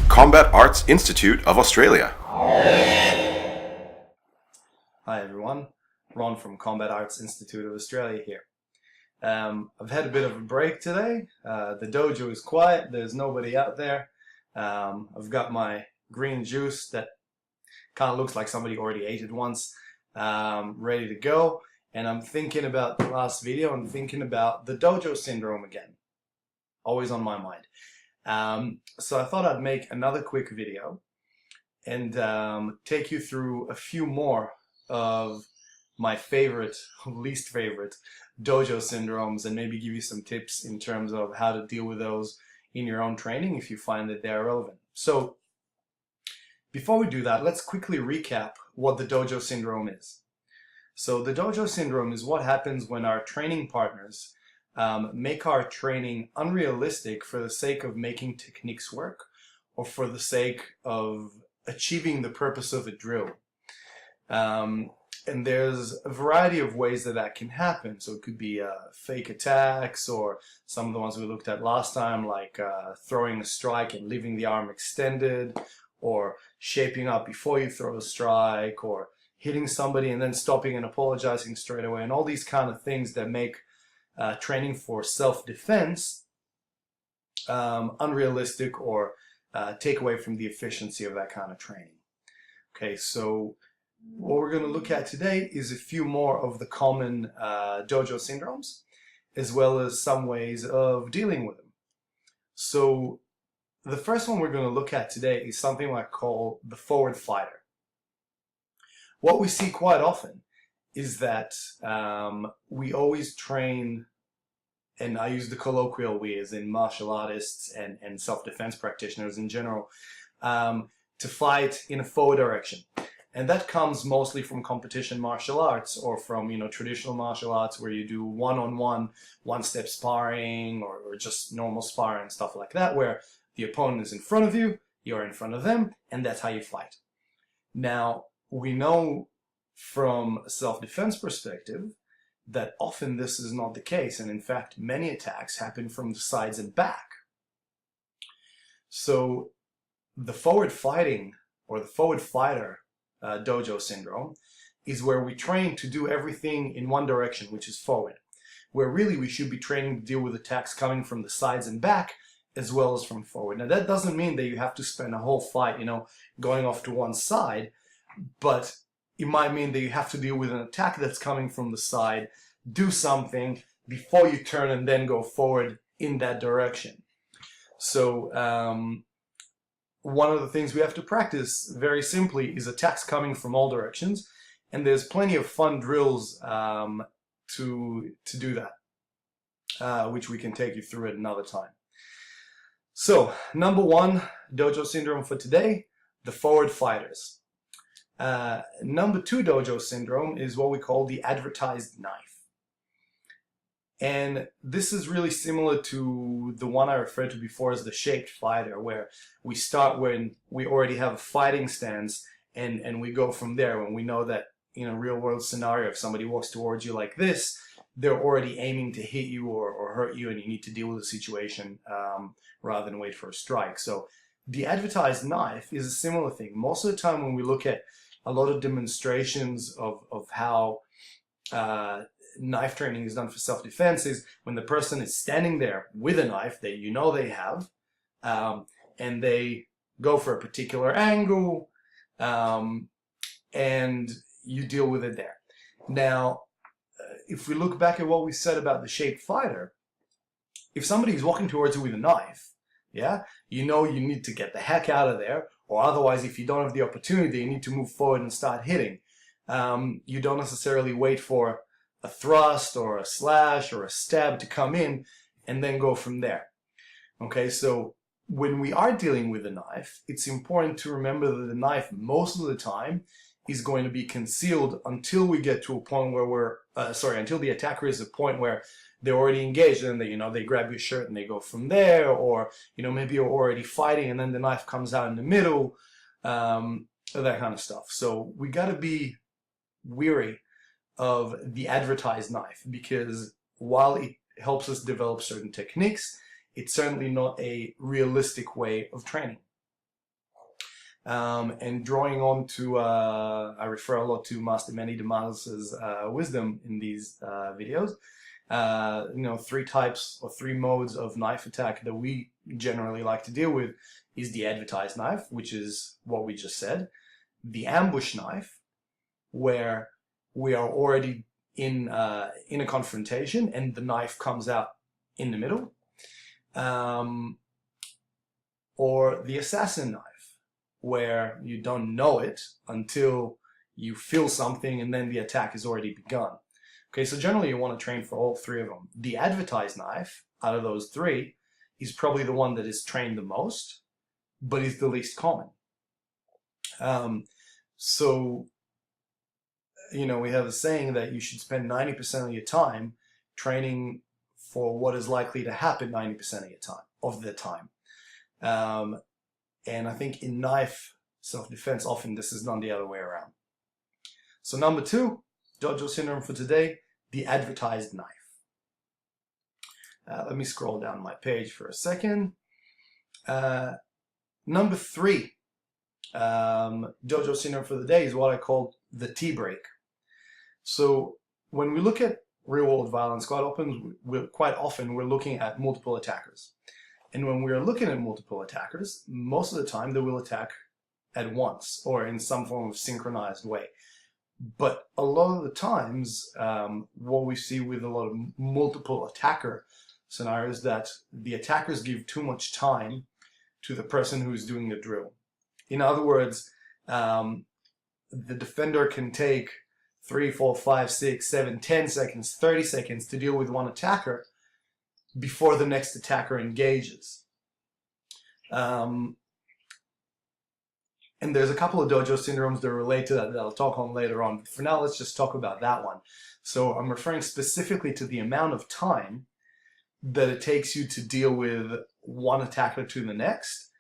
Combat Arts Institute of Australia. Hi everyone, Ron from Combat Arts Institute of Australia here. I've had a bit of a break today. The dojo is quiet, there's nobody out there. I've got my green juice that kind of looks like somebody already ate it once, ready to go. And I'm thinking about the last video, I'm thinking about the dojo syndrome again. Always on my mind. So I thought I'd make another quick video and take you through a few more of my favorite, least favorite dojo syndromes, and maybe give you some tips in terms of how to deal with those in your own training if you find that they're relevant. So before we do that, let's quickly recap what the dojo syndrome is. So the dojo syndrome is what happens when our training partners make our training unrealistic for the sake of making techniques work or for the sake of achieving the purpose of a drill. And there's a variety of ways that that can happen. So it could be fake attacks, or some of the ones we looked at last time, like throwing a strike and leaving the arm extended, or shaping up before you throw a strike, or hitting somebody and then stopping and apologizing straight away, and all these kind of things that make training for self-defense unrealistic or take away from the efficiency of that kind of training. Okay, so what we're going to look at today is a few more of the common dojo syndromes, as well as some ways of dealing with them. So the first one we're going to look at today is something I call the forward fighter. What we see quite often is that we always train, and I use the colloquial we as in martial artists and self-defense practitioners in general, to fight in a forward direction. And that comes mostly from competition martial arts, or from, traditional martial arts where you do one-on-one, one-step sparring, or just normal sparring, stuff like that, where the opponent is in front of you, you're in front of them, and that's how you fight. Now, we know from a self-defense perspective that often this is not the case, and in fact many attacks happen from the sides and back. So the forward fighting, or the forward fighter dojo syndrome, is where we train to do everything in one direction, which is forward, where really we should be training to deal with attacks coming from the sides and back as well as from forward. Now that doesn't mean that you have to spend a whole fight, going off to one side, but it might mean that you have to deal with an attack that's coming from the side, do something before you turn and then go forward in that direction. So one of the things we have to practice very simply is attacks coming from all directions, and there's plenty of fun drills to do that, which we can take you through at another time. So number one dojo syndrome for today, the forward fighters. Number two dojo syndrome is what we call the advertised knife. And this is really similar to the one I referred to before as the shaped fighter, where we start when we already have a fighting stance and we go from there. When we know that in a real world scenario, if somebody walks towards you like this, they're already aiming to hit you or hurt you, and you need to deal with the situation rather than wait for a strike. So the advertised knife is a similar thing. Most of the time when we look at a lot of demonstrations of how knife training is done for self-defense is when the person is standing there with a knife that they have, and they go for a particular angle, and you deal with it there. Now, if we look back at what we said about the shaped fighter, if somebody is walking towards you with a knife, you need to get the heck out of there, or otherwise, if you don't have the opportunity, you need to move forward and start hitting. You don't necessarily wait for a thrust or a slash or a stab to come in and then go from there. Okay, so when we are dealing with a knife, it's important to remember that the knife most of the time is going to be concealed until we get to a point where until the attacker is at a point where they're already engaged, and they grab your shirt and they go from there, or maybe you're already fighting and then the knife comes out in the middle, that kind of stuff. So we got to be weary of the advertised knife, because while it helps us develop certain techniques, it's certainly not a realistic way of training. And drawing on to, I refer a lot to Master Manny Damas's wisdom in these videos. Three types or three modes of knife attack that we generally like to deal with is the advertised knife, which is what we just said, the ambush knife, where we are already in a confrontation and the knife comes out in the middle, or the assassin knife, where you don't know it until you feel something and then the attack has already begun. Okay, so generally you want to train for all three of them. The advertised knife, out of those three, is probably the one that is trained the most, but is the least common. We have a saying that you should spend 90% of your time training for what is likely to happen 90% of the time. And I think in knife self-defense, often this is done the other way around. So number 2, Dojo syndrome for today, the advertised knife. Let me scroll down my page for a second. Number 3, Dojo syndrome for the day is what I call the tea break. So when we look at real-world violence, quite often we're looking at multiple attackers. And when we're looking at multiple attackers, most of the time they will attack at once or in some form of synchronized way. But a lot of the times, what we see with a lot of multiple attacker scenarios, that the attackers give too much time to the person who's doing the drill. In other words, the defender can take 3, 4, 5, 6, 7, 10 seconds, 30 seconds to deal with one attacker before the next attacker engages. And there's a couple of dojo syndromes that relate to that I'll talk on later on. But for now, let's just talk about that one. So I'm referring specifically to the amount of time that it takes you to deal with one attacker to the next,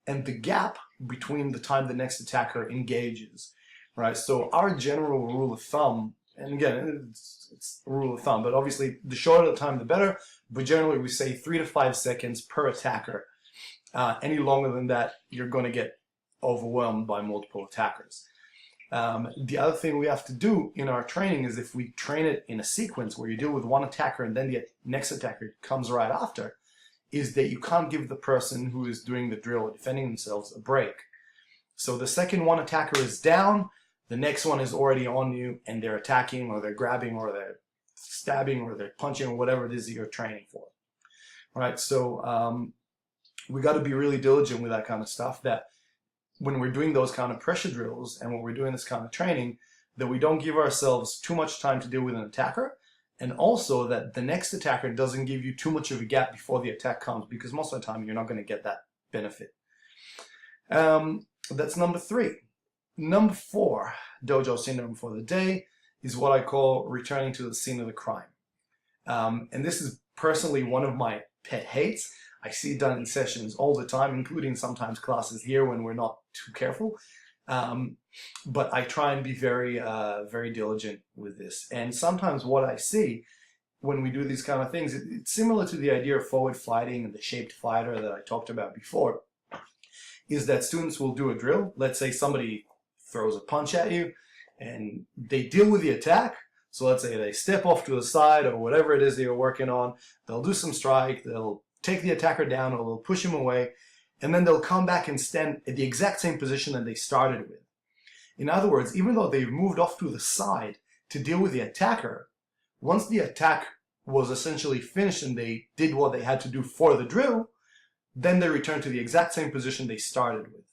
and the gap between the time the next attacker engages, right? So our general rule of thumb, and again, it's a rule of thumb, but obviously the shorter the time, the better, but generally we say 3 to 5 seconds per attacker. Any longer than that, you're going to get overwhelmed by multiple attackers. The other thing we have to do in our training is, if we train it in a sequence where you deal with one attacker and then the next attacker comes right after, is that you can't give the person who is doing the drill or defending themselves a break. So the second one attacker is down, the next one is already on you and they're attacking or they're grabbing or they're stabbing or they're punching or whatever it is that you're training for. All right, so we got to be really diligent with that kind of stuff, that when we're doing those kind of pressure drills and when we're doing this kind of training, that we don't give ourselves too much time to deal with an attacker, and also that the next attacker doesn't give you too much of a gap before the attack comes, because most of the time you're not going to get that benefit. That's number 3. Number 4, dojo syndrome for the day, is what I call returning to the scene of the crime. And this is personally one of my pet hates. I see it done in sessions all the time, including sometimes classes here when we're not too careful. But I try and be very, very diligent with this. And sometimes what I see when we do these kind of things, it's similar to the idea of forward fighting and the shaped fighter that I talked about before, is that students will do a drill. Let's say somebody throws a punch at you and they deal with the attack. So let's say they step off to the side or whatever it is that you're working on. They'll do some strike, they'll take the attacker down or they'll push him away, and then they'll come back and stand at the exact same position that they started with. In other words, even though they've moved off to the side to deal with the attacker, once the attack was essentially finished and they did what they had to do for the drill, then they return to the exact same position they started with.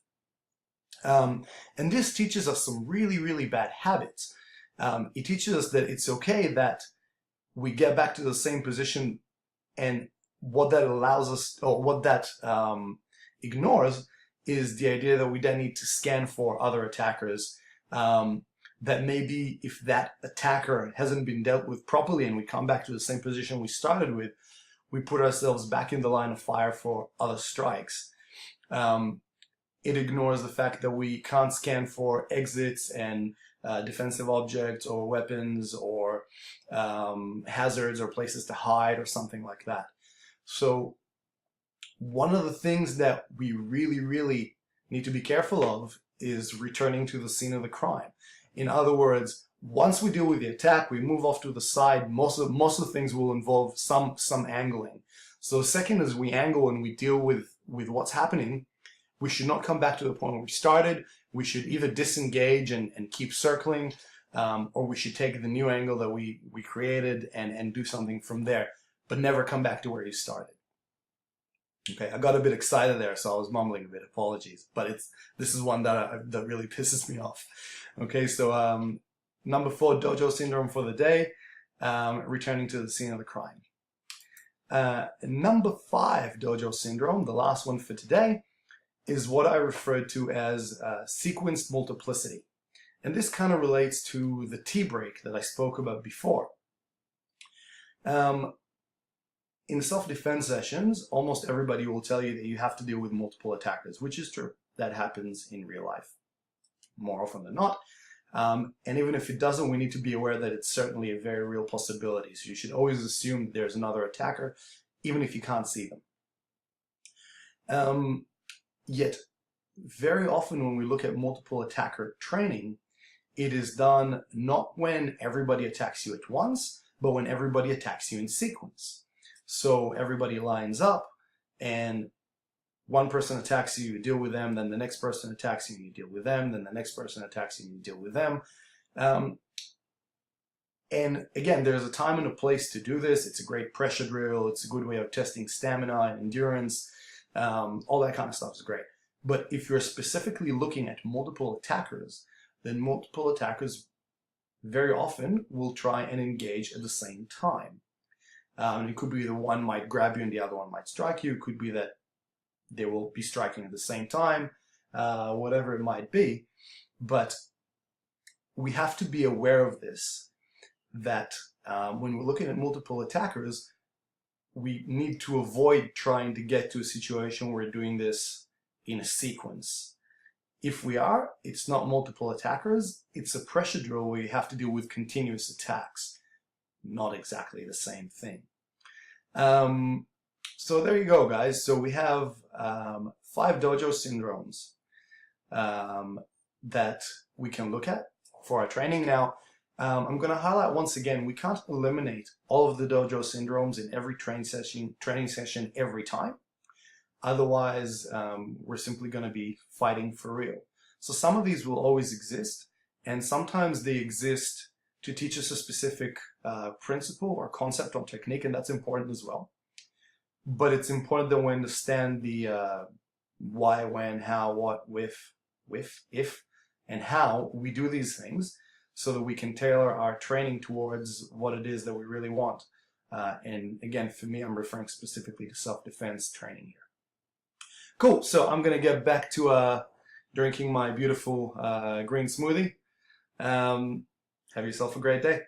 And this teaches us some really, really bad habits. It teaches us that it's okay that we get back to the same position, and what that allows us, or what that ignores, is the idea that we then need to scan for other attackers. That maybe if that attacker hasn't been dealt with properly and we come back to the same position we started with, we put ourselves back in the line of fire for other strikes. It ignores the fact that we can't scan for exits and defensive objects or weapons or hazards or places to hide or something like that. So one of the things that we really, really need to be careful of is returning to the scene of the crime. In other words, once we deal with the attack, we move off to the side. Most of the things will involve some angling. So the second as we angle and we deal with what's happening, we should not come back to the point where we started. We should either disengage and keep circling, or we should take the new angle that we created and do something from there, but never come back to where you started. Okay, I got a bit excited there, so I was mumbling a bit. Apologies, but this is one that really pisses me off. Okay, so number 4, dojo syndrome for the day, returning to the scene of the crime. Number 5, dojo syndrome, the last one for today, is what I referred to as sequenced multiplicity. And this kind of relates to the tea break that I spoke about before. In self-defense sessions, almost everybody will tell you that you have to deal with multiple attackers, which is true. That happens in real life more often than not. And even if it doesn't, we need to be aware that it's certainly a very real possibility. So you should always assume that there's another attacker, even if you can't see them. Yet, very often when we look at multiple attacker training, it is done not when everybody attacks you at once, but when everybody attacks you in sequence. So everybody lines up, and one person attacks you, you deal with them, then the next person attacks you, you deal with them, then the next person attacks you, you deal with them. And again, there's a time and a place to do this. It's a great pressure drill. It's a good way of testing stamina and endurance. All that kind of stuff is great. But if you're specifically looking at multiple attackers, then multiple attackers very often will try and engage at the same time. It could be that one might grab you and the other one might strike you. It could be that they will be striking at the same time, whatever it might be. But we have to be aware of this, that when we're looking at multiple attackers, we need to avoid trying to get to a situation where we're doing this in a sequence. If we are, it's not multiple attackers, it's a pressure drill where you have to deal with continuous attacks. Not exactly the same thing. So there you go, guys. So we have 5 dojo syndromes that we can look at for our training. Now, I'm going to highlight once again, we can't eliminate all of the dojo syndromes in every training session every time. Otherwise, we're simply going to be fighting for real. So some of these will always exist, and sometimes they exist to teach us a specific principle or concept or technique, and that's important as well. But it's important that we understand the why, when, how, what, if, and how we do these things so that we can tailor our training towards what it is that we really want. And again, for me, I'm referring specifically to self-defense training here. Cool, so I'm going to get back to drinking my beautiful green smoothie. Have yourself a great day.